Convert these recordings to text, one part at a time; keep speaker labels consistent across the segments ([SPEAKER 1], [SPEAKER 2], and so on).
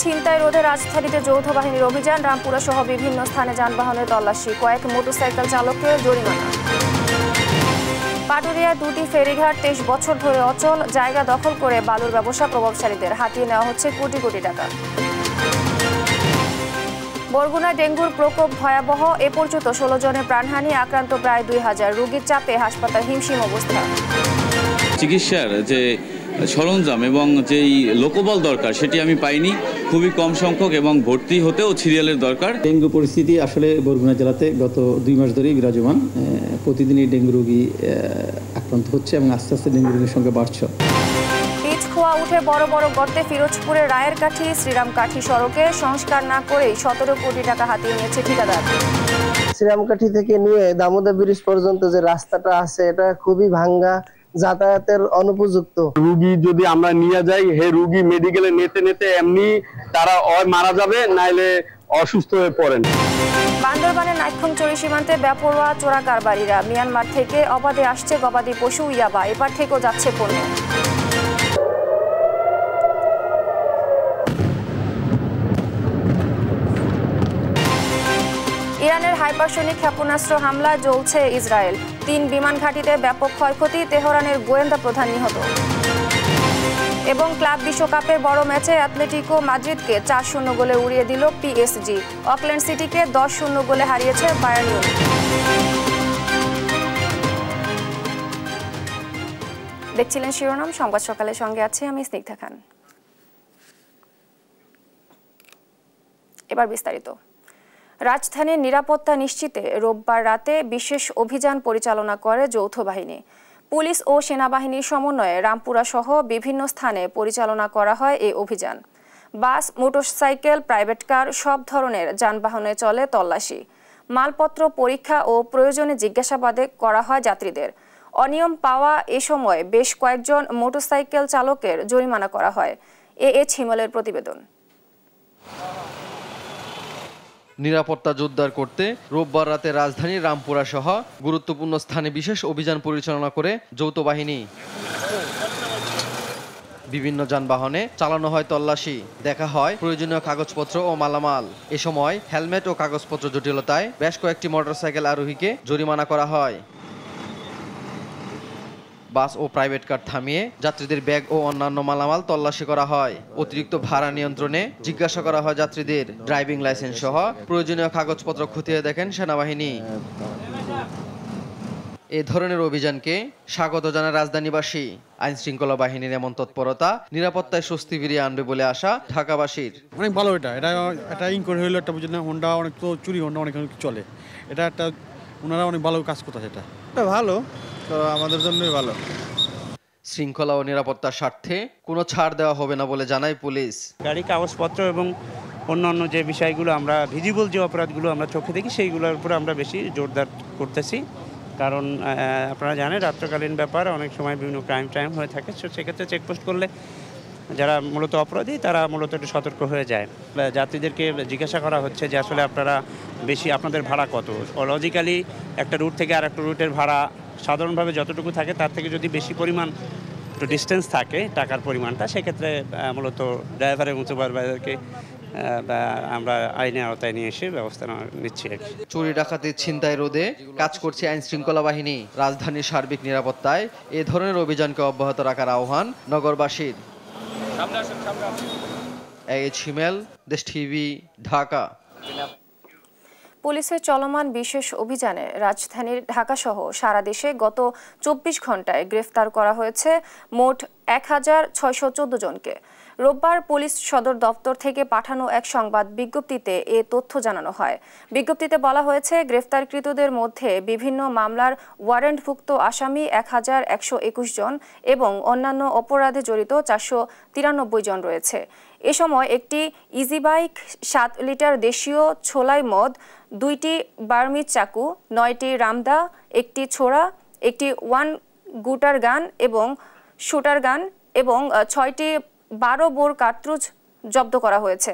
[SPEAKER 1] ছিনতাই রোধে রাজধানীতে যৌথ বাহিনীর অভিযান, রামপুরা সহ বিভিন্ন স্থানে যানবাহনের তল্লাশি, কয়েক মোটরসাইকেল চালকের জরিমানা। পাটুরিয়ায় দুটি ফেরিঘাট 23 বছর ধরে অচল, জায়গা দখল করে বালুর ব্যবসা প্রভাবশালীদের, হাতিয়ে নেওয়া হচ্ছে কোটি কোটি টাকা। বরগুনায় ডেঙ্গুর প্রকোপ ভয়াবহ, এ পর্যন্ত 16 জনের প্রাণহানি, আক্রান্ত প্রায় 2000, রোগীর চাপে হাসপাতাল হিমশিম অবস্থা।
[SPEAKER 2] চিকিৎসার যে সরঞ্জাম এবং যেই লোকবল দরকার সেটি আমি পাইনি, খুবই কম সংখ্যক, এবং ভর্তি হতেও সিরিয়ালের দরকার।
[SPEAKER 3] ডেঙ্গু পরিস্থিতি আসলে বরগুনা জেলাতে গত 2 মাস ধরেই বিরাজমান। প্রতিদিনই ডেঙ্গু রোগী আক্রান্ত হচ্ছে এবং আস্তে আস্তে ডেঙ্গু রোগীর সংখ্যা বাড়ছে।
[SPEAKER 1] পিচ খোয়া উঠে বড় বড় গর্তে ফিরোজপুরের রায়ের কাঠি শ্রীরাম কাঠি সড়কে, সংস্কার না করেই 17 কোটি টাকা হাতিয়ে নিয়েছে ঠিকাদার।
[SPEAKER 4] শ্রীরামকাঠি থেকে নিয়ে দামোদর ব্রিজ পর্যন্ত যে রাস্তাটা আছে এটা খুবই ভাঙ্গা, যাতায়াতের অনুপযুক্ত।
[SPEAKER 5] রোগী যদি আমরা নিয়ে যাই, হে রোগী মেডিকেলে নেতে নেতে এমনি তারা মারা যাবে, নাইলে অসুস্থ হয়ে পড়েন।
[SPEAKER 1] বান্দরবানের নাইক্ষংচড়ি সীমান্তে বেপরোয়া চোরা কারবারিরা, মিয়ানমার থেকে অবাধে আসছে গবাদি পশু, ইয়াবা, এবার থেকেও যাচ্ছে পণ্য। ইরানের হাইপারসনিক ক্ষেপণাস্ত্র হামলায় জ্বলছে ইসরায়েল, 3 বিমান ঘাঁটিতে ব্যাপক ক্ষয়ক্ষতি, তেহরানের গোয়েন্দা প্রধান নিহত। এবং ক্লাব বিশ্বকাপের বড় ম্যাচে অ্যাটলেটিকো মাদ্রিদকে 4-0 গোলে উড়িয়ে দিল পিএসজি, অকল্যান্ড সিটিকে 10-0 গোলে হারিয়েছে বায়ার্ন মিউনিখ। দেখছিলেন শিরোনাম, সংবাদ সকালের সঙ্গে আছে আমি স্নিগ্ধা খান। এবার বিস্তারিত। রাজধানীর নিরাপত্তা নিশ্চিতে রোববার রাতে বিশেষ অভিযান পরিচালনা করে যৌথ বাহিনী। পুলিশ ও সেনাবাহিনীর সমন্বয়ে রামপুরা সহ বিভিন্ন স্থানে পরিচালনা করা হয় এই অভিযান। বাস, মোটরসাইকেল, প্রাইভেট কার, সব ধরনের যানবাহনে চলে তল্লাশি। মালপত্র পরীক্ষা ও প্রয়োজনে জিজ্ঞাসাবাদে করা হয় যাত্রীদের। অনিয়ম পাওয়া এ সময় বেশ কয়েকজন মোটরসাইকেল চালকের জরিমানা করা হয়। এএইচ হিমেলের প্রতিবেদন।
[SPEAKER 6] নিরাপত্তা জোরদার করতে রোববার রাতে রাজধানীর রামপুরা সহ গুরুত্বপূর্ণ স্থানে বিশেষ অভিযান পরিচালনা করে যৌথ বাহিনী। বিভিন্ন যানবাহনে চালানো হয় তল্লাশি, দেখা হয় প্রয়োজনীয় কাগজপত্র ও মালামাল। এ সময় হেলমেট ও কাগজপত্র জটিলতায় বেশ কয়েকটি মোটরসাইকেল আরোহীকে জরিমানা করা হয়। বাস ও প্রাইভেট কার থামিয়ে যাত্রীদের ব্যাগ ও অন্যান্য মালামাল তল্লাশি করা হয়। অতিরিক্ত ভাড়া নিয়ন্ত্রণে জিজ্ঞাসা করা হয় যাত্রীদের। ড্রাইভিং লাইসেন্স সহ প্রয়োজনীয় কাগজপত্র খতিয়ে দেখেন সেনাবাহিনী। এ ধরনের অভিযানকে স্বাগত জানায় রাজধানীবাসী। আইন শৃঙ্খলা বাহিনীর এমন তৎপরতা নিরাপত্তায় স্বস্তি ফিরিয়ে আনবে বলে আশা ঢাকাবাসীর।
[SPEAKER 7] অনেক ভালো, এটা ইনকোয়ারি হইলো একটা বুঝলেন, হোন্ডা অনেক তো চুরি, হোন্ডা অনেক চলে, এটা একটা ওনারা অনেক ভালো কাজ করতেছে, এটা ভালো, তো আমাদের জন্যই ভালো।
[SPEAKER 6] শৃঙ্খলা ও নিরাপত্তার স্বার্থে কোনো ছাড় দেওয়া হবে না বলে জানায় পুলিশ।
[SPEAKER 8] গাড়ি কাগজপত্র এবং অন্যান্য যে বিষয়গুলো আমরা ভিজিবল যে অপরাধগুলো আমরা চোখে দেখি সেইগুলোর উপরে আমরা বেশি জোরদার করতেছি। কারণ আপনারা জানেন রাত্রকালীন ব্যাপার, অনেক সময় বিভিন্ন ক্রাইম হয়ে থাকে, সেক্ষেত্রে চেকপোস্ট করলে যারা মূলত অপরাধী তারা মূলত একটু সতর্ক হয়ে যায়। যাত্রীদেরকে জিজ্ঞাসা করা হচ্ছে যে আসলে আপনারা বেশি আপনাদের ভাড়া কত। লজিক্যালি একটা রুট থেকে আর একটা রুটের ভাড়া সাধারণভাবে যতটুকু থাকে তার থেকে যদি বেশি পরিমাণ একটু ডিস্টেন্স থাকে টাকার পরিমাণটা, সেক্ষেত্রে মূলত ড্রাইভার এবং সুপারভাইজারকে আমরা আইনের আওতায় নিয়ে এসে ব্যবস্থা নিচ্ছি আর কি।
[SPEAKER 6] চুরি ডাকাতি ছিনতাই রোধে কাজ করছে আইন শৃঙ্খলা বাহিনী। রাজধানীর সার্বিক নিরাপত্তায় এ ধরনের অভিযানকে অব্যাহত রাখার আহ্বান নগরবাসীর। এএইচ হিমেল, দেশ টিভি, ঢাকা।
[SPEAKER 1] পুলিশের চলমান বিশেষ অভিযানে রাজধানীর ঢাকাসহ সারা দেশে গত 24 ঘন্টায় গ্রেফতার করা হয়েছে মোট 1614 জনকে। রোববার পুলিশ সদর দপ্তর থেকে পাঠানো এক সংবাদ বিজ্ঞপ্তিতে এ তথ্য জানানো হয়। বিজ্ঞপ্তিতে বলা হয়েছে, গ্রেফতারকৃতদের মধ্যে বিভিন্ন মামলার ওয়ারেন্টভুক্ত আসামি 1121 জন এবং অন্যান্য অপরাধে জড়িত 493 জন রয়েছে। এ সময় একটি ইজি বাইক, 7 লিটার দেশীয় ছোলাই মদ, 2টি বার্মিজ চাকু, 9টি রামদা, একটি ছোড়া, একটি 1 গুটার গান এবং শুটার গান এবং 6টি 12 বোর কার্তুজ জব্দ করা হয়েছে।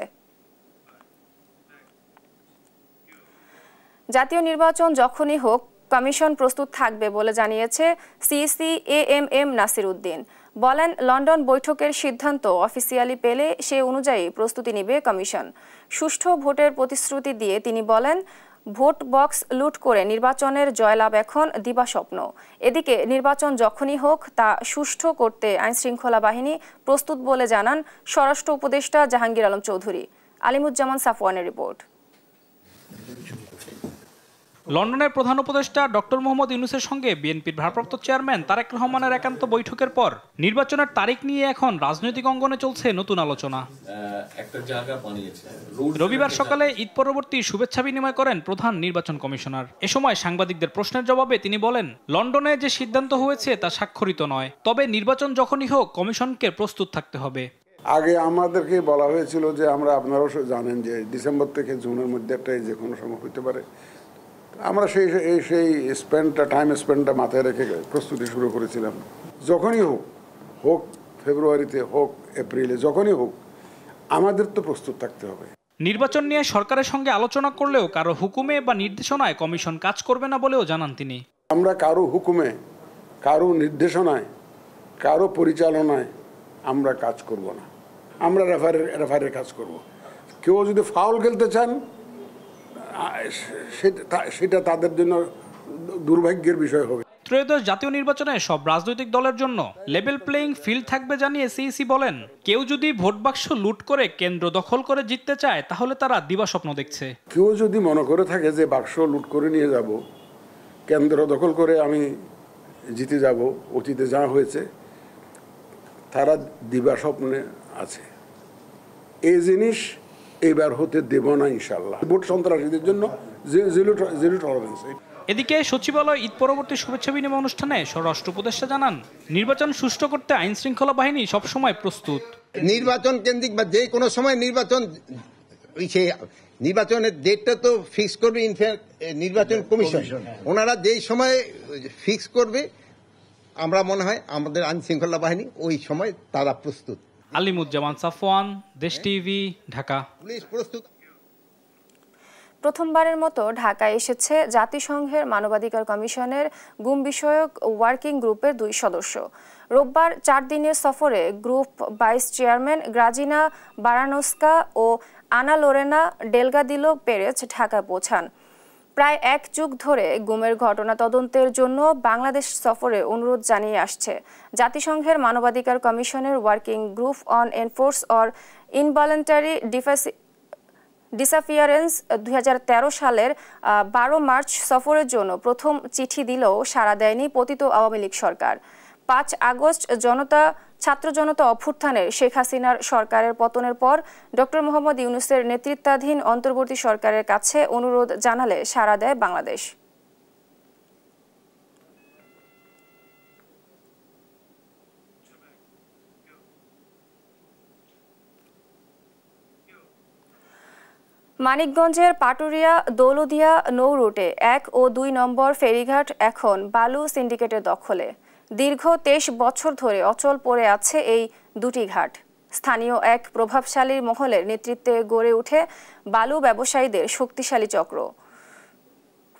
[SPEAKER 1] জাতীয় নির্বাচন যখনই হোক কমিশন প্রস্তুত থাকবে বলে জানিয়েছে সিইসি AMM নাসির উদ্দিন। বলেন, লন্ডন বৈঠকের সিদ্ধান্ত অফিসিয়ালি পেলে সে অনুযায়ী প্রস্তুতি নেবে কমিশন। সুষ্ঠু ভোটের প্রতিশ্রুতি দিয়ে তিনি বলেন, ভোট বক্স লুট করে নির্বাচনের জয়লাভ এখন দিবাস্বপ্ন। এদিকে নির্বাচন যখনই হোক তা সুষ্ঠু করতে আইনশৃঙ্খলা বাহিনী প্রস্তুত বলে জানান স্বরাষ্ট্র উপদেষ্টা জাহাঙ্গীর আলম চৌধুরী। আলিমুজ্জামান সাফওয়ানের রিপোর্ট।
[SPEAKER 9] লন্ডনের প্রধান উপদেষ্টা ডক্টর মোহাম্মদ ইউনূসের সঙ্গে বিএনপির ভারপ্রাপ্ত চেয়ারম্যান তারেক রহমানের একান্ত বৈঠকের পর নির্বাচনের তারিখ নিয়ে এখন রাজনৈতিক অঙ্গনে চলছে নতুন আলোচনা। রবিবার সকালে ঈদ পরবর্তী শুভেচ্ছা বিনিময় করেন প্রধান নির্বাচন কমিশনার। এ সময় সাংবাদিকদের প্রশ্নের জবাবে তিনি বলেন, লন্ডনে যে সিদ্ধান্ত হয়েছে তা স্বাক্ষরিত নয়, তবে নির্বাচন যখনই হোক কমিশনকে প্রস্তুত থাকতে হবে।
[SPEAKER 10] আগে আমাদেরকে বলা হয়েছিল যে আমরা, আপনারাও জানেন যে ডিসেম্বর থেকে জুনের মধ্যে একটা যে কোনো সময় হতে পারে। আমরা সেই টাইম স্পেন্ডটা মাথায় রেখে প্রস্তুতি শুরু করেছিলাম। যখনই হোক ফেব্রুয়ারিতে, হোক এপ্রিলে, যখনই হোক আমাদের তো প্রস্তুত থাকতে হবে।
[SPEAKER 9] নির্বাচন নিয়ে সরকারের সঙ্গে আলোচনা করলেও কারো হুকুমে বা নির্দেশনায় কমিশন কাজ করবে না বলেও জানান তিনি।
[SPEAKER 10] আমরা কারো হুকুমে, কারো নির্দেশনায়, কারো পরিচালনায় আমরা কাজ করব না। আমরা রেফারের কাজ করব। কেউ যদি ফাউল খেলতে চান সেটা তাদের জন্য দুর্ভাগ্যের বিষয় হবে।
[SPEAKER 9] ত্রয়োদশ জাতীয় নির্বাচনে সব রাজনৈতিক দলের জন্য লেভেল প্লেইং ফিল্ড থাকবে জানিয়ে সিইসি বলেন, কেউ যদি ভোট বাক্স লুট করে কেন্দ্র দখল করে জিততে চায় তাহলে তারা দিবাস্বপ্ন দেখছে।
[SPEAKER 10] কেউ যদি মনে করে থাকে যে বাক্স লুট করে নিয়ে যাব, কেন্দ্র দখল করে আমি জিতে যাব, অতীতে যা হয়েছে, তারা দিবাস্বপ্নে আছে। এই জিনিস এবার হতে দেব না ইনশাল্লাহ। ভোট সন্ত্রাসীদের জন্য জিরো টলারেন্স।
[SPEAKER 9] এদিকে সচিবালয় ঈদ পরবর্তী শুভেচ্ছা বিনিময় অনুষ্ঠানে স্বরাষ্ট্র উপদেষ্টা জানান, নির্বাচন সুষ্ঠু করতে আইন শৃঙ্খলা বাহিনী সবসময় প্রস্তুত।
[SPEAKER 11] নির্বাচন কেন্দ্রিক বা যে কোনো সময় নির্বাচনের ডেটটা তো ফিক্স করবে নির্বাচন কমিশন। ওনারা যেই সময় ফিক্স করবে, আমরা মনে হয় আমাদের আইন শৃঙ্খলা বাহিনী ওই সময় তারা প্রস্তুত।
[SPEAKER 9] আলিমুজ্জামান সাফওয়ান, দেশ টিভি, ঢাকা।
[SPEAKER 11] পুলিশ প্রস্তুত।
[SPEAKER 1] প্রথমবারের মতো ঢাকায় এসেছে জাতিসংঘের মানবাধিকার কমিশনের গুম বিষয়ক ওয়ার্কিং গ্রুপের 2 সদস্য। রোববার 4 দিনের সফরে group vice chairman Grazyna Baranowska ও আনা লোরেনা ডেলগাদিলো পেরেজ ঢাকায় পৌঁছান। প্রায় 1 যুগ ধরে গুমের ঘটনা তদন্তের জন্য বাংলাদেশ সফরে অনুরোধ জানিয়ে আসছে জাতিসংঘের মানবাধিকার কমিশনের working group on enforce or involuntary disappearance 2013 সালের 12 মার্চ সফরের জন্য প্রথম চিঠি দিলেও সাড়া দেয়নি পতিত আওয়ামী লীগ সরকার। 5 আগস্ট ছাত্র জনতা অভ্যুত্থানের শেখ হাসিনার সরকারের পতনের পর ডক্টর মোহাম্মদ ইউনূসের নেতৃত্বাধীন অন্তর্বর্তী সরকারের কাছে অনুরোধ জানালে সাড়া দেয় বাংলাদেশ। মানিকগঞ্জের পাটুরিয়া দৌলতদিয়া নৌ রুটে 1 ও 2 নম্বর ফেরিঘাট এখন বালু সিন্ডিকেটের দখলে। দীর্ঘ 23 বছর ধরে অচল পড়ে আছে এই 2টি ঘাট। স্থানীয় এক প্রভাবশালী মহলের নেতৃত্বে গড়ে ওঠে বালু ব্যবসায়ীদের শক্তিশালী চক্র।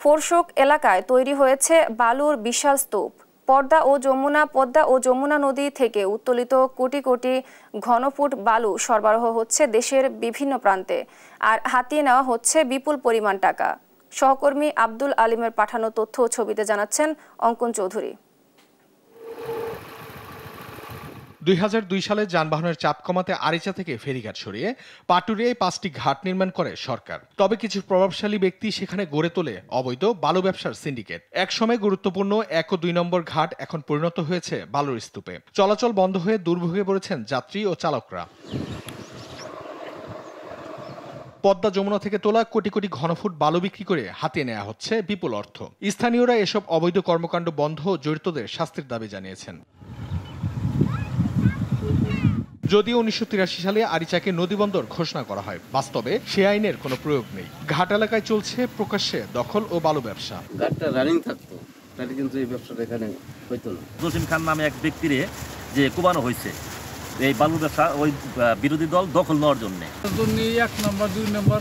[SPEAKER 1] ফোরশোক এলাকায় তৈরি হয়েছে বালুর বিশাল স্তূপ। পদ্মা ও যমুনা নদী থেকে উত্তোলিত কোটি কোটি ঘনফুট বালু সরবরাহ হচ্ছে দেশের বিভিন্ন প্রান্তে, আর হাতিয়ে নেওয়া হচ্ছে বিপুল পরিমাণ টাকা। সহকর্মী আব্দুল আলিমের পাঠানো তথ্য ও ছবিতে জানাচ্ছেন অঙ্কন চৌধুরী।
[SPEAKER 12] 2002 সালে যানবাহনের চাপ কমাতে আরিচা থেকে ফেরিঘাট সরিয়ে পাটুরিয়ায় 5টি ঘাট নির্মাণ করে সরকার। তবে কিছু প্রভাবশালী ব্যক্তি সেখানে গড়ে তোলে অবৈধ বালু ব্যবসার সিন্ডিকেট। একসময় গুরুত্বপূর্ণ 1 ও 2 নম্বর ঘাট এখন পরিণত হয়েছে বালুর স্তূপে। চলাচল বন্ধ হয়ে দুর্ভোগে পড়েছেন যাত্রী ও চালকরা। পদ্মা যমুনা থেকে তোলা কোটি কোটি ঘনফুট বালু বিক্রি করে হাতিয়ে নেওয়া হচ্ছে বিপুল অর্থ। স্থানীয়রা এসব অবৈধ কর্মকাণ্ড বন্ধ ও জড়িতদের শাস্তির দাবি জানিয়েছেন। যদিও 1983 সালে আরিচাকে নদীবন্দর ঘোষণা করা হয়, বাস্তবে সে আইনের কোনো প্রয়োগ নেই। ঘাট এলাকায় চলছে প্রকাশ্যে দখল ও বালু ব্যবসা।
[SPEAKER 13] ঘাটটা রানিং থাকতো, তাহলে কিন্তু এই ব্যবসাটা এখানে হইতো না। জসিম খান নামে এক ব্যক্তিরে যে কোবানো হয়েছে এই বালু ব্যবসা ওই বিরোধী দল দখল নেওয়ার জন্য।
[SPEAKER 14] 1 নম্বর 2 নম্বর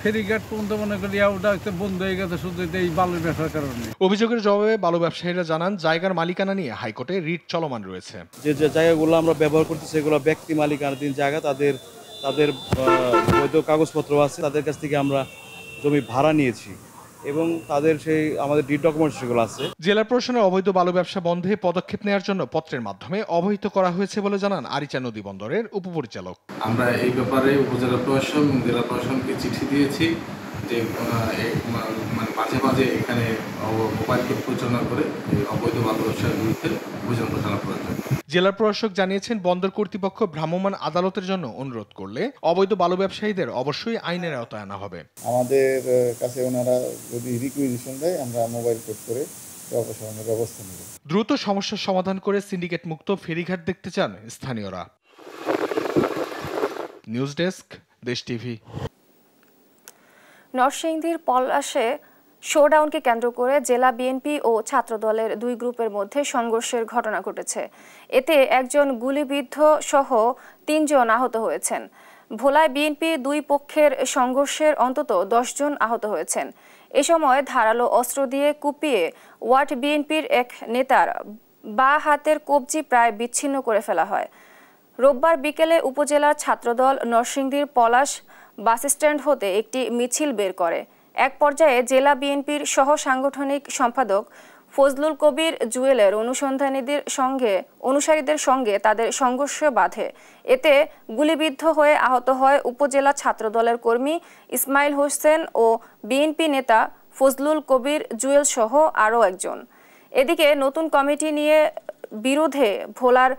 [SPEAKER 7] ফেরিঘাট পর্যন্ত মনে করি ওটা বন্ধ হয়ে গেছে শুধু এই বালুর ব্যবসার কারণে।
[SPEAKER 12] অভিযোগের জবাবে বালু ব্যবসায়ীরা জানান জায়গার মালিকানা নিয়ে হাইকোর্টে রিট চলমান রয়েছে।
[SPEAKER 14] যে জায়গাগুলো আমরা ব্যবহার করতেছি সেগুলো ব্যক্তি মালিকানাধীন জায়গা, তাদের বৈধ কাগজপত্র আছে, তাদের কাছ থেকে আমরা জমি ভাড়া নিয়েছি এবং তাদের সেই আমাদের ডিড ডকুমেন্টস সেগুলো আছে।
[SPEAKER 12] জেলা প্রশাসনের অবৈধ বালু ব্যবসা বন্ধে পদক্ষেপ নেওয়ার জন্য পত্রের মাধ্যমে অবহিত করা হয়েছে বলে জানান আরিচা নদী বন্দরের উপপরিচালক।
[SPEAKER 15] আমরা এই ব্যাপারে উপজেলা প্রশাসন এবং জেলা প্রশাসনকে চিঠি দিয়েছি যে মাঝে মাঝে এখানে মোবাইল কোর্ট পরিচালনা করে অবৈধ বালু ব্যবসার বিরুদ্ধে অভিযান পরিচালনা করার জন্য।
[SPEAKER 12] জেলা প্রশাসক জানিয়েছেন বন্দর কর্তৃপক্ষ ভ্রাম্যমাণ আদালতের জন্য অনুরোধ করলে অবৈধ বালু ব্যবসায়ীদের অবশ্যই আইনের আওতায় আনা হবে।
[SPEAKER 16] আমাদের কাছে ওনারা যদি রিকুইজিশন দেয় আমরা মোবাইল কোর্ট করে অপসারণের ব্যবস্থা নেব।
[SPEAKER 12] দ্রুত সমস্যার সমাধান করে সিন্ডিকেট মুক্ত ফেরিঘাট দেখতে চান স্থানীয়রা। নিউজ ডেস্ক, দেশ টিভি।
[SPEAKER 1] নরসিংদীর পলাশে শোডাউনকে কেন্দ্র করে জেলা বিএনপি ও ছাত্রদলের দুই গ্রুপের মধ্যে সংঘর্ষের ঘটনা ঘটেছে। এতে একজন গুলিবিদ্ধ সহ ৩ জন আহত হয়েছেন। ভোলায় বিএনপি দুই পক্ষের সংঘর্ষের অন্তত 10 জন আহত হয়েছেন। এ সময় ধারালো অস্ত্র দিয়ে কুপিয়ে ওয়ার্ড বিএনপির এক নেতার বাঁ হাতের কবজি প্রায় বিচ্ছিন্ন করে ফেলা হয়। রোববার বিকেলে উপজেলার ছাত্রদল নরসিংদীর পলাশ বাসস্ট্যান্ড হতে একটি মিছিল বের করে। এক পর্যায়ে জেলা বিএনপির সহ সাংগঠনিক সম্পাদক ফজলুল কবির জুয়েলের অনুসারীদের সঙ্গে তাদের সংঘর্ষ বাধে। এতে গুলিবিদ্ধ হয়ে আহত হয় উপজেলা ছাত্রদলের কর্মী ইসমাইল হোসেন ও বিএনপি নেতা ফজলুল কবির জুয়েল সহ আরও একজন। এদিকে নতুন কমিটি নিয়ে বিরোধে ভোলার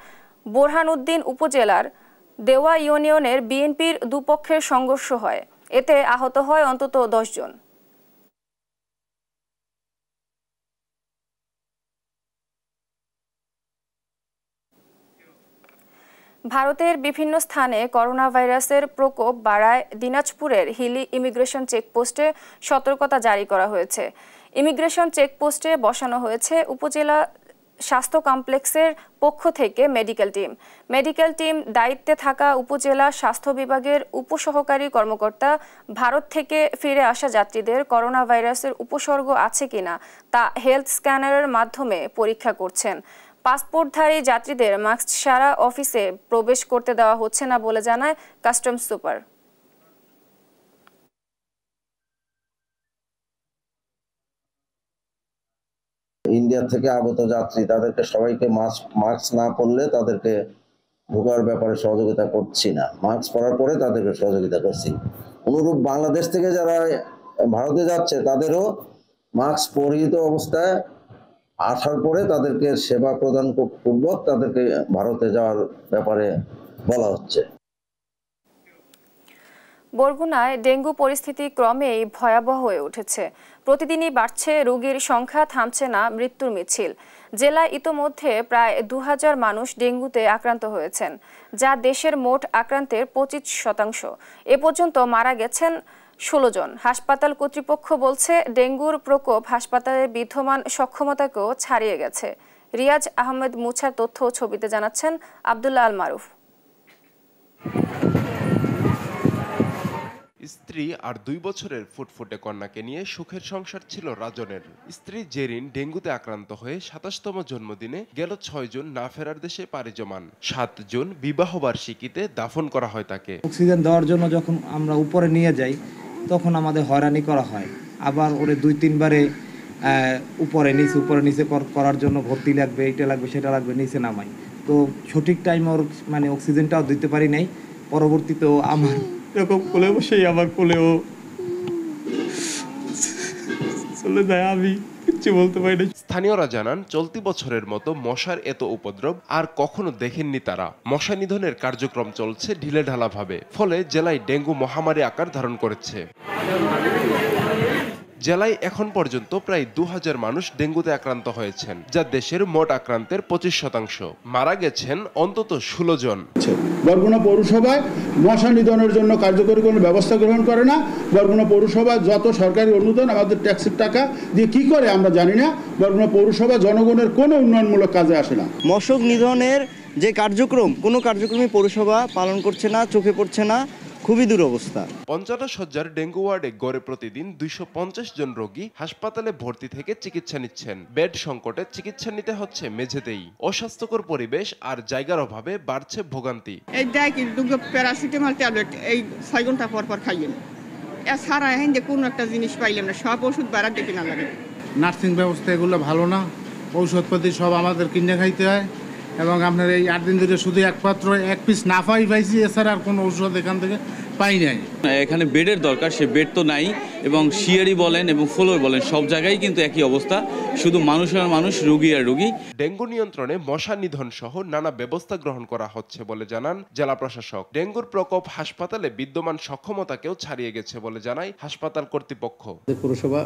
[SPEAKER 1] বোরহানউদ্দিন উপজেলার দেওয়া ইউনিয়নের বিএনপির দুপক্ষের সংঘর্ষ হয়। এতে আহত হয় অন্তত 10 জন। ভারতের বিভিন্ন স্থানে করোনা ভাইরাসের প্রকোপ বাড়ায় দিনাজপুরের হিলি ইমিগ্রেশন চেকপোস্টে সতর্কতা জারি করা হয়েছে। ইমিগ্রেশন চেকপোস্টে বসানো হয়েছে উপজেলা স্বাস্থ্য কমপ্লেক্সের পক্ষ থেকে মেডিকেল টিম দায়িত্বে থাকা উপজেলা স্বাস্থ্য বিভাগের উপসহকারী কর্মকর্তা ভারত থেকে ফিরে আসা যাত্রীদের করোনা ভাইরাসের উপসর্গ আছে কিনা তা হেলথ স্ক্যানারের মাধ্যমে পরীক্ষা করছেন। পাসপোর্টধারী যাত্রীদের মাস্ক ছাড়া অফিসে প্রবেশ করতে দেওয়া হচ্ছে না বলে জানায় কাস্টমস সুপার।
[SPEAKER 17] ইন্ডিয়া থেকে আগত যাত্রী তাদেরকে সবাইকে মাস্ক না পরলে তাদেরকে ঢোকার ব্যাপারে সহযোগিতা করছি না, মাস্ক পরার পরে তাদেরকে সহযোগিতা করছি। অনুরূপ বাংলাদেশ থেকে যারা ভারতে যাচ্ছে তাদেরও মাস্ক পরিহিত অবস্থায় আসার পরে তাদেরকে সেবা প্রদান পূর্বক তাদেরকে ভারতে যাওয়ার ব্যাপারে বলা হচ্ছে।
[SPEAKER 1] বরগুনায় ডেঙ্গু পরিস্থিতি ক্রমেই ভয়াবহ হয়ে উঠেছে। প্রতিদিনই বাড়ছে রোগীর সংখ্যা, থামছে না মৃত্যুর মিছিল। জেলায় ইতোমধ্যে প্রায় 2000 মানুষ ডেঙ্গুতে আক্রান্ত হয়েছেন, যা দেশের মোট আক্রান্তের 25%। এ পর্যন্ত মারা গেছেন 16 জন। হাসপাতাল কর্তৃপক্ষ বলছে ডেঙ্গুর প্রকোপ হাসপাতালের বিদ্যমান সক্ষমতাকেও ছাড়িয়ে গেছে। রিয়াজ আহমেদ মুছার তথ্য ও ছবিতে জানাচ্ছেন আব্দুল্লাহ আল মারুফ।
[SPEAKER 18] স্ত্রী আর 2 বছরের ফুটফুটে কন্যাকে নিয়ে সুখের সংসার ছিল রাজনের। স্ত্রী জেরিন ডেঙ্গুতে আক্রান্ত হয়ে 27তম জন্মদিনে গেল 6 জুন না ফেরার দেশে পাড়ি জমান। 7 জুন বিবাহ বার্ষিকীতে দাফন করা হয় তাকে।
[SPEAKER 19] অক্সিজেন দেওয়ার জন্য যখন আমরা উপরে নিয়ে যাই তখন আমাদের হয়রানি করা হয়। আবার ওরে 2-3 বারে উপরে নিচে করার জন্য ভর্তি লাগবে, এটা লাগবে, সেটা লাগবে, নিচে নামাই। তো সঠিক টাইমে ওর অক্সিজেনটাও দিতে পারি নাই। পরবর্তীতেও আমার এরকম কোলে বসেই আমার কোলেও চলে যায়, আমি কিছু বলতে পারি না।
[SPEAKER 18] স্থানীয়রা জানান চলতি বছরের মতো মশার এত উপদ্রব আর কখনো দেখেননি তারা। মশা নিধনের কার্যক্রম চলছে ঢিলেঢালাভাবে, ফলে জেলায় ডেঙ্গু মহামারী আকার ধারণ করেছে। জেলায় এখন পর্যন্ত প্রায় 2000 মানুষ ডেঙ্গুতে আক্রান্ত হয়েছেন, যা দেশের মোট আক্রান্তের 25%। মারা গেছেন অন্তত 16 জন।
[SPEAKER 20] বরগুনা পৌরসভায় মশা নিধনের জন্য কার্যকরী কোনো ব্যবস্থা গ্রহণ করে না। বরগুনা পৌরসভা যত সরকারি অনুদান আমাদের ট্যাক্সের টাকা দিয়ে কি করে আমরা জানি না। বরগুনা পৌরসভা জনগণের কোনো উন্নয়নমূলক কাজে আসে না।
[SPEAKER 21] মশক নিধনের যে কার্যক্রম, কোনো কার্যক্রমই পৌরসভা পালন করছে না, চোখে পড়ছে না। খুবই দুরবস্থা।
[SPEAKER 18] ৫৫ শয্যার ডেঙ্গু ওয়ার্ডে গড়ে প্রতিদিন ২৫০ জন রোগী হাসপাতালে ভর্তি থেকে চিকিৎসা নিচ্ছেন। বেড সংকটে চিকিৎসা নিতে হচ্ছে মেঝেতেই। অস্বাস্থ্যকর পরিবেশ আর জায়গার অভাবে বাড়ছে ভোগান্তি।
[SPEAKER 22] এই দেখ প্যারাসিটামল ট্যাবলেট এই ৬ ঘন্টা পর পর খাইয়েন, এছাড়া এখন যে কোনো একটা জিনিস পাইলাম না, সব ওষুধ বাড়ার দেখে না লাগে।
[SPEAKER 23] নার্সিং ব্যবস্থা এগুলো ভালো না, ঔষধপাতি সব আমাদের কিনে খাইতে হয় এবং আপনার এই 8 দিন ধরে শুধু একমাত্র 1 পিস নাফাই পাইছি, এছাড়া আর কোনো ঔষধ এখান থেকে পাই নাই।
[SPEAKER 2] এখানে বেডের দরকার, সে বেড তো নাই এবং শিয়ারি বলেন এবং ফ্লোর বলেন সব জায়গায় কিন্তু একই অবস্থা, শুধু মানুষ আর মানুষ, রোগী আর রোগী।
[SPEAKER 18] ডেঙ্গু নিয়ন্ত্রণে মশা নিধন সহ নানা ব্যবস্থা গ্রহণ করা হচ্ছে বলে জানান জেলা প্রশাসক। ডেঙ্গুর প্রকোপ হাসপাতালে বিদ্যমান সক্ষমতাকেও ছাড়িয়ে গেছে বলে জানায় হাসপাতাল কর্তৃপক্ষ।
[SPEAKER 3] পৌরসভা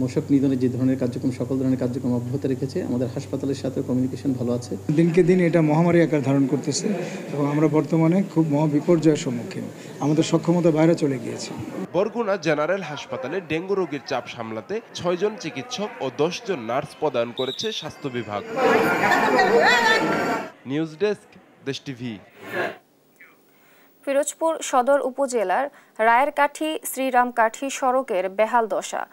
[SPEAKER 3] মশক নিধনের যে ধরনের কার্যক্রম, সকল ধরনের কার্যক্রম অব্যাহত রেখেছে। আমাদের হাসপাতালের সাথে কমিউনিকেশন ভালো আছে।
[SPEAKER 24] দিনকে দিন এটা মহামারী আকার ধারণ করতেছে এবং আমরা বর্তমানে খুব মহাবিপর্যয়ের সম্মুখীন, আমাদের সক্ষমতা বাইরে চলে গিয়েছে।
[SPEAKER 18] বরগুনা জেনারেল হাসপাতালে ডেঙ্গু রোগীর চাপ সামলাতে 6 জন চিকিৎসক ও 10 জন নার্স প্রদান করেছে স্বাস্থ্য বিভাগ। নিউজ ডেস্ক, দেশ টিভি।
[SPEAKER 1] পিরোজপুর সদর উপজেলার রায়েরকাঠি শ্রীরামকাঠি সড়কের বেহাল দশা।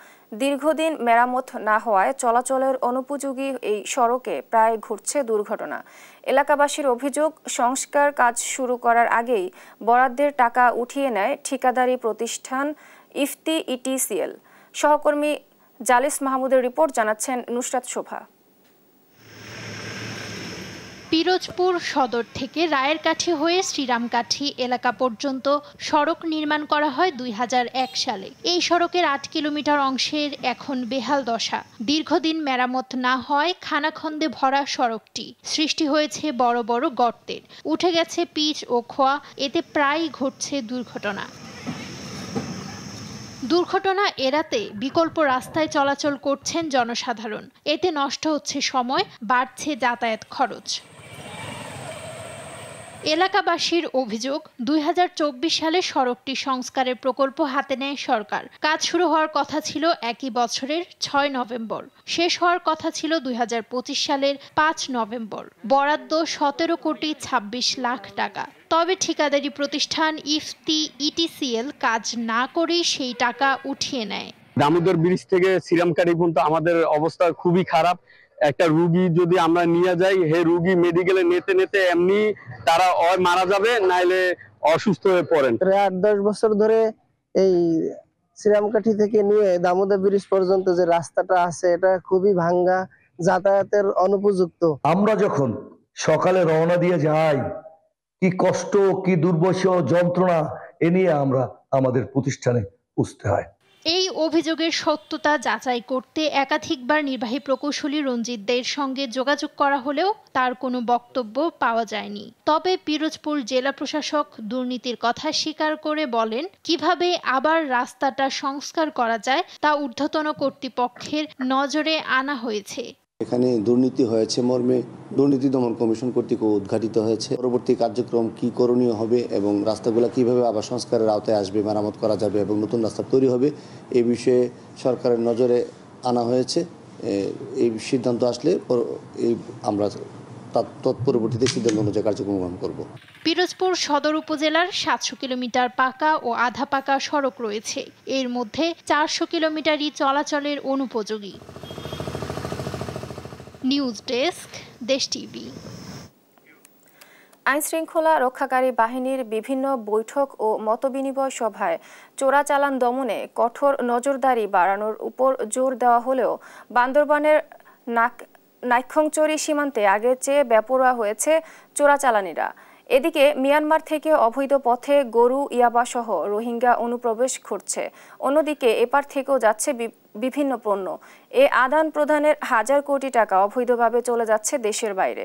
[SPEAKER 1] দীর্ঘদিন মেরামত না হওয়ায় চলাচলের অনুপযোগী এই সড়কে প্রায় ঘটছে দুর্ঘটনা। এলাকাবাসীর অভিযোগ, সংস্কার কাজ শুরু করার আগেই বরাদ্দের টাকা উঠিয়ে নেয় ঠিকাদারি প্রতিষ্ঠান ইফতি ইটিসিএল। সহকর্মী জালিস মাহমুদের রিপোর্ট, জানাচ্ছেন নুসরাত শোভা।
[SPEAKER 25] পিরোজপুর সদর থেকে রায়েরকাঠি হয়ে শ্রীরামকাঠি এলাকা পর্যন্ত সড়ক নির্মাণ করা হয় ২০০১ সালে। এই সড়কের ৮ কিলোমিটার অংশের এখন বেহাল দশা। দীর্ঘদিন মেরামত না হয় খানাখন্দে ভরা সড়কটি। সৃষ্টি হয়েছে বড় বড় গর্তের, উঠে গেছে পিচ ও খোয়া, এতে প্রায়ই ঘটছে দুর্ঘটনা এড়াতে বিকল্প রাস্তায় চলাচল করছেন জনসাধারণ। এতে নষ্ট হচ্ছে সময়, বাড়ছে যাতায়াত খরচ। এলাকাবাসীর অভিযোগ, ২০২৪ সালে সড়কটি সংস্কারের প্রকল্প হাতে নেয় সরকার। কাজ শুরু হওয়ার কথা ছিল একই বছরের ৬ নভেম্বর, শেষ হওয়ার কথা ছিল ২০২৫ সালের ৫ নভেম্বর। বরাদ্দ ১৭ কোটি ২৬ লাখ টাকা। তবে ঠিকাদারি প্রতিষ্ঠান ইফতি ইটিসিএল কাজ না করেই সেই টাকা উঠিয়ে নেয়।
[SPEAKER 5] দামোদর ব্রিজ থেকে শ্রীরামকাঠি পর্যন্ত আমাদের অবস্থা খুবই খারাপ। একটা রুগী যদি আমরা নিয়ে যাই, হে রুগী মেডিকেলে নিতে এমনি তারা মারা যাবে, নাইলে অসুস্থ হয়ে পড়েন।
[SPEAKER 4] ৮-১০ বছর ধরে এই শ্রীরামকাঠি থেকে নিয়ে দামোদর ব্রিজ পর্যন্ত যে রাস্তাটা আছে এটা খুবই ভাঙ্গা, যাতায়াতের অনুপযুক্ত।
[SPEAKER 26] আমরা যখন সকালে রওনা দিয়ে যাই, কি কষ্ট, কি দুর্বশা, যন্ত্রণা এ নিয়ে আমরা আমাদের প্রতিষ্ঠানে বুঝতে হয়।
[SPEAKER 25] এই অভিযোগের সত্যতা যাচাই করতে একাধিকবার নির্বাহী প্রকৌশলী রঞ্জিত দের সঙ্গে যোগাযোগ করা হলেও তার কোনো বক্তব্য পাওয়া যায়নি। তবে পিরোজপুর জেলা প্রশাসক দুর্নীতির কথা স্বীকার করে বলেন, কিভাবে আবার রাস্তাটা সংস্কার করা যায় তা ঊর্ধ্বতন কর্তৃপক্ষের নজরে আনা হয়েছে।
[SPEAKER 27] এখানে দুর্নীতি হয়েছে মর্মে দুর্নীতি দমন কমিশন কর্তৃক উদ্ঘাটিত হয়েছে। পরবর্তী কার্যক্রম কি করণীয় হবে এবং রাস্তাগুলো কিভাবে আবার সংস্কারের আওতায় আসবে, মেরামত করা যাবে এবং নতুন রাস্তা তৈরি হবে, এই বিষয়ে সরকারের নজরে আনা হয়েছে। এই সিদ্ধান্ত আসলে আমরা তৎপরবর্তীতে সিদ্ধান্ত অনুযায়ী কার্যক্রম গ্রহণ করব।
[SPEAKER 25] পিরোজপুর সদর উপজেলার ৭০০ কিলোমিটার পাকা ও আধা পাকা সড়ক রয়েছে। এর মধ্যে ৪০০ কিলোমিটারই চলাচলের অনুপযোগী। নিউজ ডেস্ক, দেশ টিভি।
[SPEAKER 1] আইনশৃঙ্খলা রক্ষাকারী বাহিনীর বিভিন্ন বৈঠক ও মতবিনিময় সভায় চোরাচালান দমনে কঠোর নজরদারি বাড়ানোর উপর জোর দেওয়া হলেও বান্দরবানের নাইক্ষ্যংচরি সীমান্তে আগের চেয়ে বেপরোয়া হয়েছে চোরাচালানিরা। এদিকে মিয়ানমার থেকে অবৈধ পথে গরু, ইয়াবাসহ রোহিঙ্গা অনুপ্রবেশ ঘটছে। অন্যদিকে এপার থেকেও যাচ্ছে বিভিন্ন পণ্য। এ আদান প্রদানের হাজার কোটি টাকা অবৈধভাবে চলে যাচ্ছে দেশের বাইরে।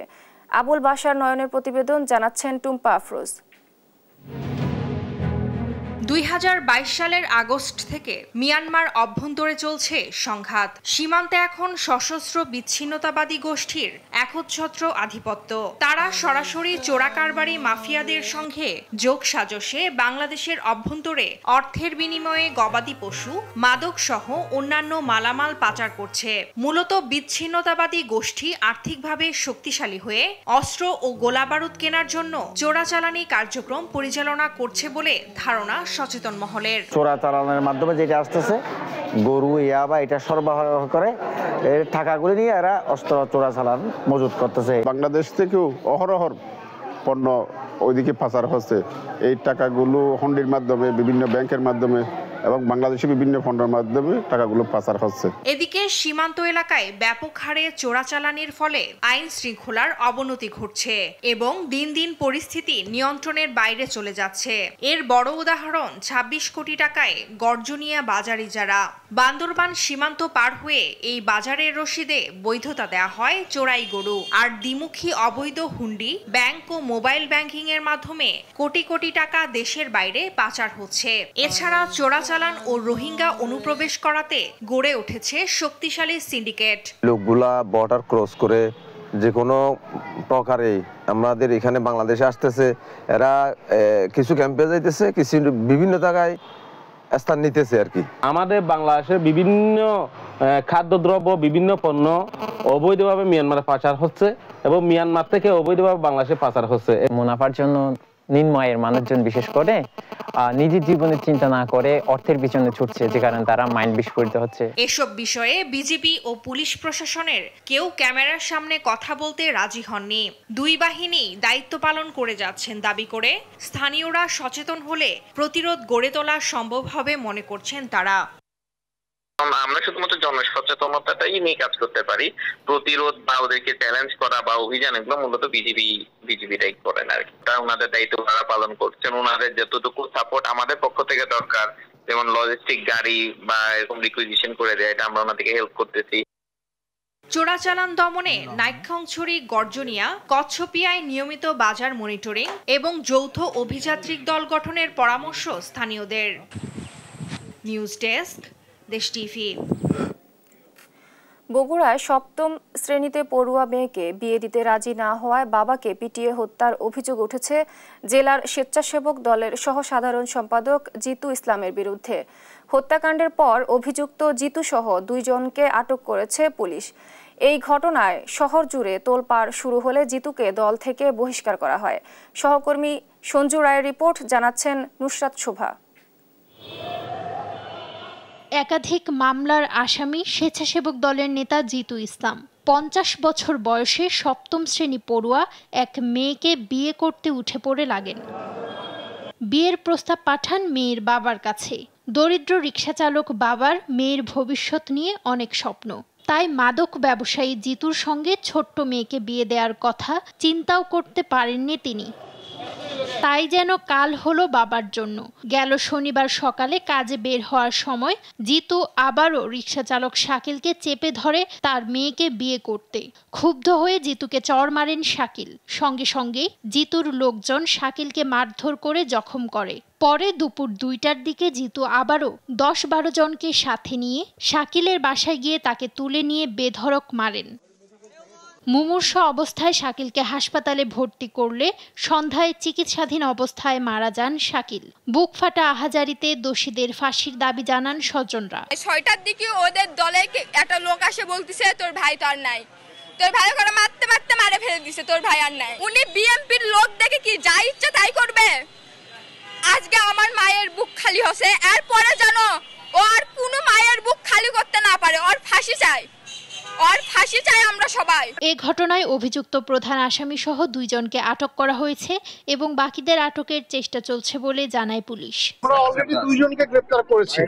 [SPEAKER 1] আবুল বাশার নয়নের প্রতিবেদন, জানাচ্ছেন টুম্পা আফরোজ।
[SPEAKER 6] 2022 সালের আগস্ট থেকে মিয়ানমার অভ্যন্তরে চলছে সংঘাত। সীমান্তে এখন সশস্ত্র বিচ্ছিন্নতাবাদী গোষ্ঠীর একচ্ছত্র আধিপত্য। তারা সরাসরি চোরাকারবারি মাফিয়াদের সঙ্গে যোগসাজশে বাংলাদেশের অভ্যন্তরে অর্থের বিনিময়ে গবাদি পশু, মাদক সহ অন্যান্য মালামাল পাচার করছে। মূলত বিচ্ছিন্নতাবাদী গোষ্ঠী আর্থিকভাবে শক্তিশালী হয়ে অস্ত্র ও গোলাবারুদ কেনার জন্য চোরাচালানি কার্যক্রম পরিচালনা করছে বলে ধারণা সচেতন মহলের।
[SPEAKER 8] চোরাচালানের মাধ্যমে যেটা আসতেছে গরু ইয়াবা এটা সরবরাহ করে এর টাকাগুলি নিয়ে এরা অস্ত্র চোরাচালান মজুত করতেছে।
[SPEAKER 9] বাংলাদেশ থেকেও অহরহর পণ্য ওইদিকে পাচার হচ্ছে। এই টাকাগুলো হুন্ডির মাধ্যমে, বিভিন্ন ব্যাংকের মাধ্যমে এবং বাংলাদেশের বিভিন্ন ফন্ডের মাধ্যমে টাকাগুলো পাচার হচ্ছে।
[SPEAKER 6] এদিকে সীমান্ত এলাকায় ব্যাপক হারে চোরাচালানির ফলে আইন শৃঙ্খলার অবনতি ঘটছে এবং দিন দিন পরিস্থিতি নিয়ন্ত্রণের বাইরে চলে যাচ্ছে। এর বড় উদাহরণ 26 কোটি টাকায় গর্জনিয়া বাজার ইজারা। বান্দরবান সীমান্ত পার হয়ে এই বাজারের রসিদে বৈধতা দেয়া হয় চোরাই গরু আর দ্বিমুখী অবৈধ হুন্ডি, ব্যাংক ও মোবাইল ব্যাংকিং এর মাধ্যমে কোটি কোটি টাকা দেশের বাইরে পাচার হচ্ছে। এছাড়া চোরাচালান ও রোহিঙ্গা অনুপ্রবেশ করাতে গড়ে উঠেছে শক্তিশালী সিন্ডিকেট।
[SPEAKER 10] লোকগুলা বর্ডার ক্রস করে যে কোনো প্রকারে আমাদের এখানে বাংলাদেশে আসতেছে, এরা কিছু ক্যাম্পে যাইতেছে, কিছু বিভিন্ন জায়গায় স্থান নিতেছে আর কি।
[SPEAKER 11] আমাদের বাংলাদেশের বিভিন্ন খাদ্যদ্রব্য, বিভিন্ন পণ্য অবৈধভাবে মিয়ানমারে পাচার হচ্ছে এবং মিয়ানমার থেকে অবৈধভাবে বাংলাদেশে পাচার হচ্ছে।
[SPEAKER 13] মুনাফার জন্য নিম্ন আয়ের মানুষজন বিশেষ করে নিজের জীবনের চিন্তা না করে অর্থের পিছনে ছুটছে, যে কারণে তারা মাইন্ড বিস্ফোরিত হচ্ছে।
[SPEAKER 6] এসব বিষয়ে বিজিবি ও পুলিশ প্রশাসনের কেউ ক্যামেরার সামনে কথা বলতে রাজি হননি। দুই বাহিনী দায়িত্ব পালন করে যাচ্ছেন দাবি করে স্থানীয়রা সচেতন হলে প্রতিরোধ গড়ে তোলা সম্ভব হবে মনে করছেন তারা।
[SPEAKER 21] আমরা শুধুমাত্র জনসচেতনতাটাই নিয়ে কাজ করতে পারি। প্রতিরোধ বা ওদেরকে চ্যালেঞ্জ করা বা অভিযান এগুলো মূলত বিজিবিটাই করেন আর কি। তারা ওনাদের দায়িত্ব তারা পালন করছেন। ওনাদের যতটুকু সাপোর্ট আমাদের পক্ষ থেকে দরকার, যেমন লজিস্টিক গাড়ি বা এরকম রিকুইজিশন করে দেয়, এটা আমরা ওনাদেরকে হেল্প করতেছি।
[SPEAKER 6] চোরাচালান দমনে নাইক্ষ্যংছড়ি, গর্জনিয়া, কচ্ছপিয়ায় নিয়মিত বাজার মনিটরিং এবং যৌথ অভিযাত্রিক দল গঠনের পরামর্শ স্থানীয়দের। নিউজ ডেস্ক, দেশ টিভি।
[SPEAKER 1] বগুড়ায় সপ্তম শ্রেণীতে পড়ুয়া মেয়েকে বিয়ে দিতে রাজি না হওয়ায় বাবাকে পিটিয়ে হত্যার অভিযোগ উঠেছে জেলার স্বেচ্ছাসেবক দলের সহসাধারণ সম্পাদক জিতু ইসলামের বিরুদ্ধে। হত্যাকাণ্ডের পর অভিযুক্ত জিতু সহ 2 জনকে আটক করেছে পুলিশ। এই ঘটনায় শহর জুড়ে তোলপাড় শুরু হলে জিতুকে দল থেকে বহিষ্কার করা হয়। সহকর্মী সঞ্জু রায়ের রিপোর্ট, জানাচ্ছেন নুসরাত শোভা।
[SPEAKER 25] একাধিক মামলার আসামি স্বেচ্ছাসেবক দলের নেতা জিতু ইসলাম 50 বছর বয়সে সপ্তম শ্রেণী পড়ুয়া এক মেয়েকে বিয়ে করতে উঠে পড়ে লাগেন। বিয়ের প্রস্তাব পাঠান মেয়ের বাবার কাছে। দরিদ্র রিকশাচালক বাবার মেয়ের ভবিষ্যৎ নিয়ে অনেক স্বপ্ন, তাই মাদক ব্যবসায়ী জিতুর সঙ্গে ছোট্ট মেয়েকে বিয়ে দেওয়ার কথা চিন্তাও করতে পারেননি তিনি। তাই যেন কাল হলো বাবার জন্য। গেল শনিবার সকালে কাজে বের হওয়ার সময় জিতু আবারও রিকশাচালক শাকিলকে চেপে ধরে তার মেয়েকে বিয়ে করতে। ক্ষুব্ধ হয়ে জিতুকে চড় মারেন শাকিল। সঙ্গে সঙ্গেই জিতুর লোকজন শাকিলকে মারধর করে জখম করে। পরে দুপুর 2টার দিকে জিতু আবারও 10-12 জনকে সাথে নিয়ে শাকিলের বাসায় গিয়ে তাকে তুলে নিয়ে বেধড়ক মারেন। মুমূর্ষ অবস্থায় শাকিলকে হাসপাতালে ভর্তি করলে সন্ধ্যায় চিকিৎসাধীন অবস্থায় মারা যান শাকিল। বুক ফাটা আহাজারিতে দোষীদের ফাঁসির দাবি জানান স্বজনরা।
[SPEAKER 28] 6টার দিকে ওদের দলে একটা লোক আসে বলতেছে তোর ভাই তো আর নাই, তোর ভাই করে মারতে মারতে মারে ফেলে দিছে, তোর ভাই আর নাই। উনি বিএমপির লোক দেখে কি যা ইচ্ছা তাই করবে। আজকে আমার মায়ের বুক খালি হচ্ছে, এরপরে জানো ও আর কোনো মায়ের বুক খালি করতে না পারে। ওর ফাঁসি চাই, ওর ফাঁসি চাই আমরা সবাই।
[SPEAKER 25] এই ঘটনায় অভিযুক্ত প্রধান আসামি সহ 2 জনকে আটক করা হয়েছে এবং বাকিদের আটকের চেষ্টা চলছে বলে জানায় পুলিশ।
[SPEAKER 23] আমরা অলরেডি 2 জনকে গ্রেফতার করেছি।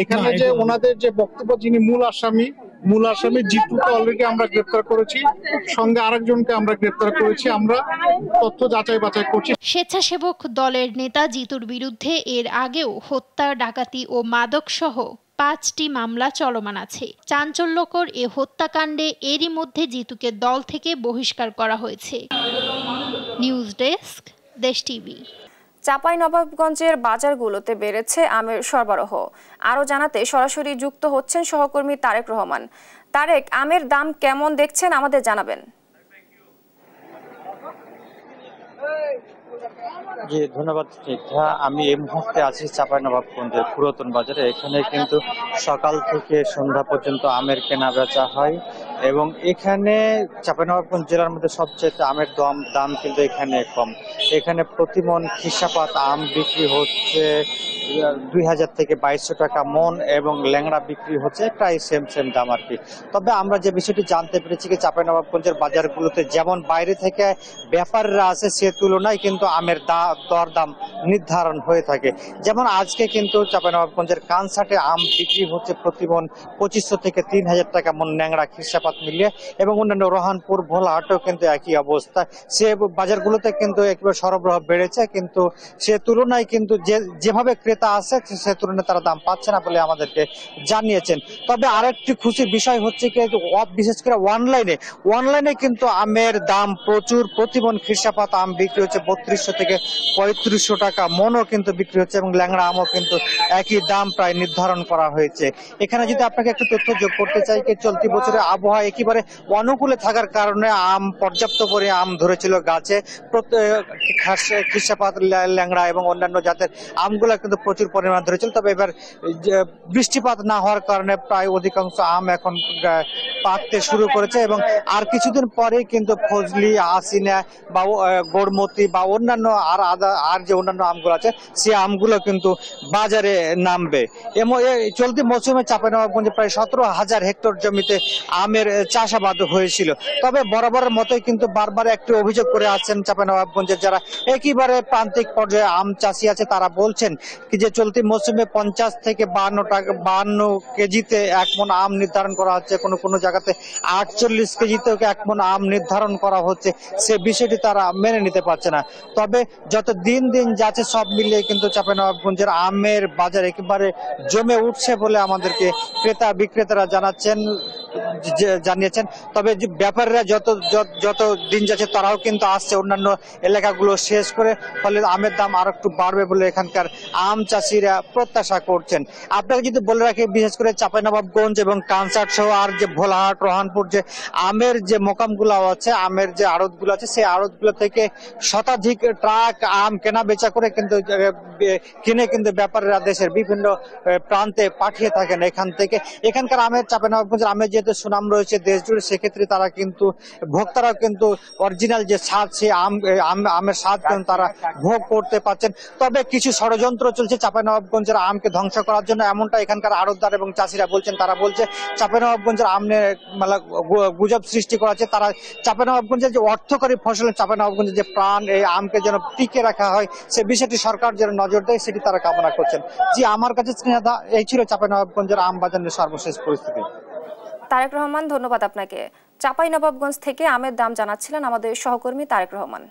[SPEAKER 23] এখানে যে ওনাদের যে বক্তব্য, যিনি মূল আসামি জিতুকে অলরেডি আমরা গ্রেফতার করেছি, সঙ্গে আরেকজনকে আমরা গ্রেফতার করেছি। আমরা তথ্য যাচাই বাছাই করছি।
[SPEAKER 25] স্বেচ্ছাসেবক দলের নেতা জিতুর বিরুদ্ধে এর আগেও হত্যা, ডাকাতি ও মাদক সহ 5টি মামলা চলমান আছে। চাঞ্চল্যকর এ হত্যাকাণ্ডে এরই মধ্যে জিতুকে দল থেকে বহিষ্কার করা হয়েছে। নিউজ ডেস্ক, দেশ টিভি।
[SPEAKER 1] চাঁপাইনবাবগঞ্জের বাজারগুলোতে বেড়েছে আমের সরবরাহ। আরও জানাতে সরাসরি যুক্ত হচ্ছেন সহকর্মী তারেক রহমান। তারেক, আমের দাম কেমন দেখছেন আমাদের জানাবেন।
[SPEAKER 7] জি ধন্যবাদ স্নিগ্ধা। আমি এই মুহূর্তে আছি চাঁপাইনবাবগঞ্জের পুরাতন বাজারে। এখানে কিন্তু সকাল থেকে সন্ধ্যা পর্যন্ত আমের কেনা বেচা হয় এবং এখানে চাঁপাইনবাবগঞ্জ জেলার মধ্যে সবচেয়ে আমের দাম কিন্তু এখানে কম। এখানে প্রতি মন খিসাপাত আম বিক্রি হচ্ছে 2000 থেকে 2200 টাকা মন এবং ল্যাংড়া বিক্রি হচ্ছে প্রায় সেম দাম আর কি। তবে আমরা যে বিষয়টি জানতে পেরেছি কি চাঁপাইনবাবগঞ্জের বাজারগুলোতে যেমন বাইরে থেকে ব্যাপারীরা আছে সে তুলনায় কিন্তু আমের দরদাম নির্ধারণ হয়ে থাকে। যেমন আজকে কিন্তু চাঁপাইনবাবগঞ্জের কানসাটে আম বিক্রি হচ্ছে প্রতি মন 2500 থেকে 3000 টাকা মন ন্যাংরা খিসাপাত মিলিয়ে এবং অন্যান্য রোহানপুর ভোলাহাটেও কিন্তু একই অবস্থা। সে বাজারগুলোতে কিন্তু একেবারে সরবরাহ বেড়েছে, কিন্তু সে তুলনায় কিন্তু যেভাবে ক্রেতা আছে সে তুলনায় তারা দাম পাচ্ছে না বলে আমাদেরকে জানিয়েছেন। তবে আরেকটি খুশির বিষয় হচ্ছে কি বিশেষ করে অনলাইনে কিন্তু আমের দাম প্রচুর। প্রতি মন খিসাপাত আম বিক্রি হচ্ছে 3200 থেকে 3500 টাকা মনও কিন্তু বিক্রি হচ্ছে এবং ল্যাংড়া আমও কিন্তু একই দাম প্রায় নির্ধারণ করা হয়েছে। এখানে যদি আপনাকে একটু তথ্য যোগ করতে চাই যে চলতি বছরের আবহাওয়া একেবারে অনুকূলে থাকার কারণে আম পর্যাপ্ত করে আম ধরেছিল গাছে। খিসাপাত, ল্যাংড়া এবং অন্যান্য জাতের আমগুলা কিন্তু প্রচুর পরিমাণ ধরেছিল। তবে এবার বৃষ্টিপাত না হওয়ার কারণে প্রায় অধিকাংশ আম এখন পাকতে শুরু করেছে এবং আর কিছুদিন পরে কিন্তু ফজলি, হাসিনা বা গোড়মতি বা অন্যান্য আর যে অন্যান্য আমগুলো আছে সে আমগুলো কিন্তু বাজারে নামবে। চলতি মৌসুমে চাঁপাইনবাবগঞ্জে প্রায় 17,000 হেক্টর জমিতে আমের চাষাবাদ হয়েছিল। তবে বরাবরের মতোই কিন্তু বারবার একটি অভিযোগ করে আসছেন চাঁপাইনবাবগঞ্জের যারা একেবারে প্রান্তিক পর্যায়ে আম চাষি আছে, তারা বলছেন কি যে চলতি মৌসুমে 50 থেকে 52 কেজিতে 1 মণ আম নির্ধারণ করা হচ্ছে, কোনো জায়গাতে 48 কেজিতে 1 মণ আম নির্ধারণ করা হচ্ছে। সে বিষয়টি তারা মেনে নিতে পারছে না। তবে যত দিন যাচ্ছে সব মিলিয়ে কিন্তু চাঁপাইনবাবগঞ্জের আমের বাজার একেবারে জমে উঠছে বলে আমাদেরকে ক্রেতা বিক্রেতারা জানিয়েছেন। তবে ব্যাপারীরা যত দিন যাচ্ছে তারাও কিন্তু আসছে অন্যান্য এলাকাগুলো শেষ করে, ফলে আমের দাম আর একটু বাড়বে বলে এখানকার আম চাষিরা প্রত্যাশা করছেন। আপনাকে যদি বলে রাখি, বিশেষ করে চাঁপাইনবাবগঞ্জ এবং কানসাট সহ আর যে ভোলাহাট, রোহানপুর যে আমের যে মোকামগুলো আছে, আমের যে আড়তগুলো আছে, সেই আড়তগুলো থেকে শতাধিক ট্রাক আম কেনা বেচা করে কিন্তু কিনে ব্যাপারীরা দেশের বিভিন্ন প্রান্তে পাঠিয়ে থাকেন। এখানকার চাঁপাইনবাবগঞ্জের আমের যেহেতু সুনাম রয়েছে দেশ জুড়ে, সেক্ষেত্রে তারা কিন্তু ভোক্তারাও কিন্তু অরিজিনাল যে স্বাদ, সেই আমের স্বাদ কিন্তু তারা ভোগ করতে পারছেন। তবে কিছু ষড়যন্ত্র চলছে চাঁপাইনবাবগঞ্জের আমকে ধ্বংস করার জন্য, এমনটা এখানকার আড়তদার এবং চাষিরা বলছেন। তারা বলছে চাঁপাইনবাবগঞ্জের আমে গুজব সৃষ্টি করা হচ্ছে। তারা চাঁপাইনবাবগঞ্জের যে অর্থকরী ফসল, চাঁপাইনবাবগঞ্জের যে প্রাণ, এই আমকে যেন টিকে রাখা হয়, সে বিষয়টি সরকার যেন নজর দেয়, সেটি তারা কামনা করছেন। জি, আমার কাছে স্নেহা, এই ছিল চাঁপাইনবাবগঞ্জের আম বাজারের সর্বশেষ পরিস্থিতি।
[SPEAKER 1] তারেক রহমান, ধন্যবাদ আপনাকে। চাঁপাইনবাবগঞ্জ থেকে আমের দাম জানাচ্ছিলেন আমাদের সহকর্মী তারেক রহমান।